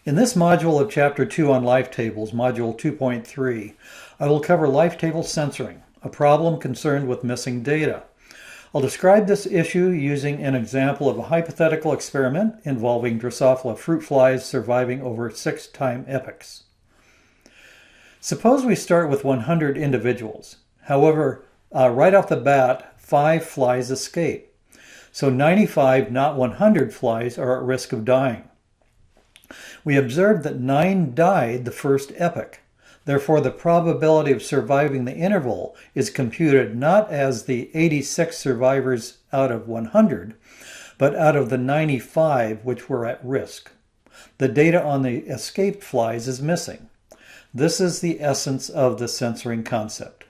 In this module of Chapter 2 on life tables, Module 2.3, I will cover life table censoring, a problem concerned with missing data. I'll describe this issue using an example of a hypothetical experiment involving Drosophila fruit flies surviving over 6 time epochs. Suppose we start with 100 individuals. However, right off the bat, 5 flies escape. So 95, not 100 flies are at risk of dying. We observed that 9 died the first epoch. Therefore, the probability of surviving the interval is computed not as the 86 survivors out of 100, but out of the 95 which were at risk. The data on the escaped flies is missing. This is the essence of the censoring concept.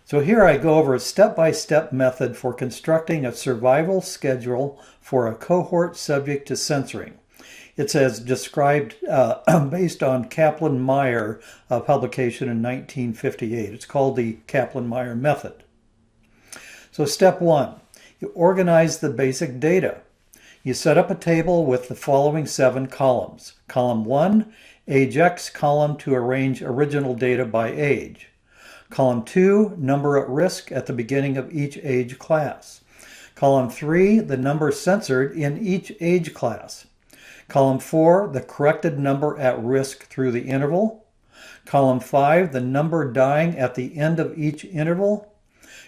So here I go over a step-by-step method for constructing a survival schedule for a cohort subject to censoring. It's as described based on Kaplan-Meier publication in 1958. It's called the Kaplan-Meier method. So step 1, you organize the basic data. You set up a table with the following 7 columns. Column 1, age X column to arrange original data by age. Column 2, number at risk at the beginning of each age class. Column 3, the number censored in each age class. Column 4, the corrected number at risk through the interval. Column 5, the number dying at the end of each interval.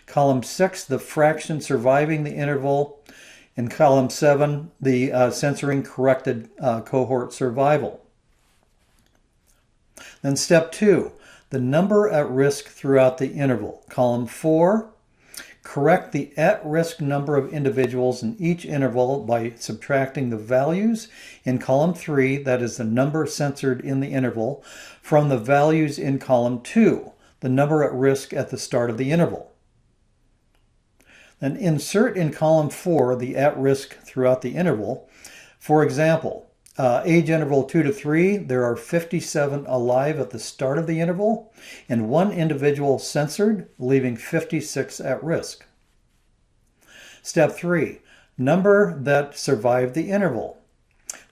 Column 6, the fraction surviving the interval. And column 7, the censoring corrected cohort survival. Then step 2, the number at risk throughout the interval. Column 4, correct the at-risk number of individuals in each interval by subtracting the values in column 3, that is the number censored in the interval, from the values in column 2, the number at risk at the start of the interval. Then insert in column 4 the at-risk throughout the interval. For example, age interval 2 to 3, there are 57 alive at the start of the interval and 1 individual censored, leaving 56 at risk. Step 3, number that survived the interval.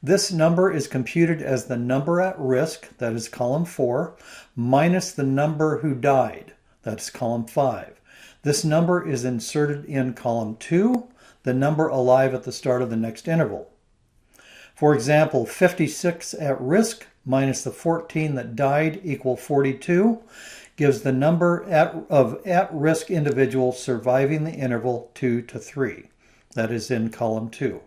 This number is computed as the number at risk, that is column 4, minus the number who died, that's column 5. This number is inserted in column 2, the number alive at the start of the next interval. For example, 56 at risk minus the 14 that died equal 42 gives the number of at-risk individuals surviving the interval 2 to 3. That is in column 2.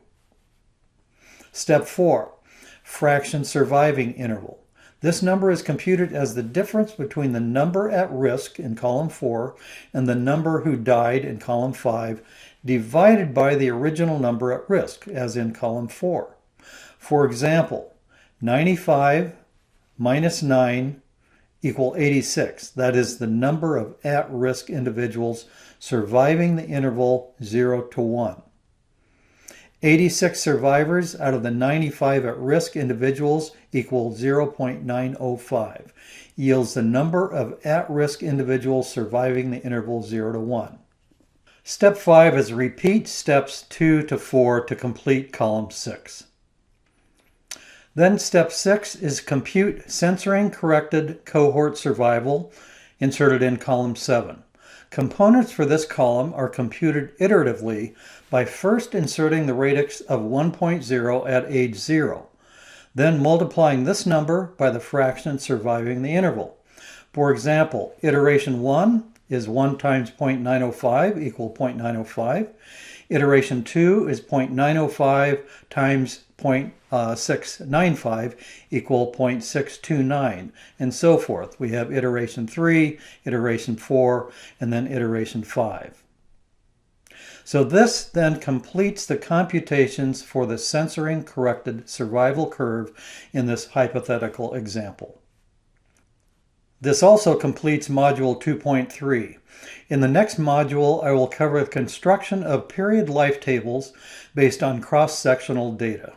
Step 4, fraction surviving interval. This number is computed as the difference between the number at risk in column 4 and the number who died in column 5 divided by the original number at risk, as in column 4. For example, 95 minus 9 equal 86. That is the number of at-risk individuals surviving the interval 0 to 1. 86 survivors out of the 95 at-risk individuals equal 0.905, yields the number of at-risk individuals surviving the interval 0 to 1. Step 5 is repeat steps 2 to 4 to complete column 6. Then step 6 is compute censoring corrected cohort survival, inserted in column 7. Components for this column are computed iteratively by first inserting the radix of 1.0 at age 0, then multiplying this number by the fraction surviving the interval. For example, iteration 1 is 1 times 0.905 equal 0.905. Iteration 2 is 0.905 times 0.695 equal 0.629, and so forth. We have iteration 3, iteration 4, and then iteration 5. So this then completes the computations for the censoring corrected survival curve in this hypothetical example. This also completes Module 2.3. In the next module, I will cover the construction of period life tables based on cross-sectional data.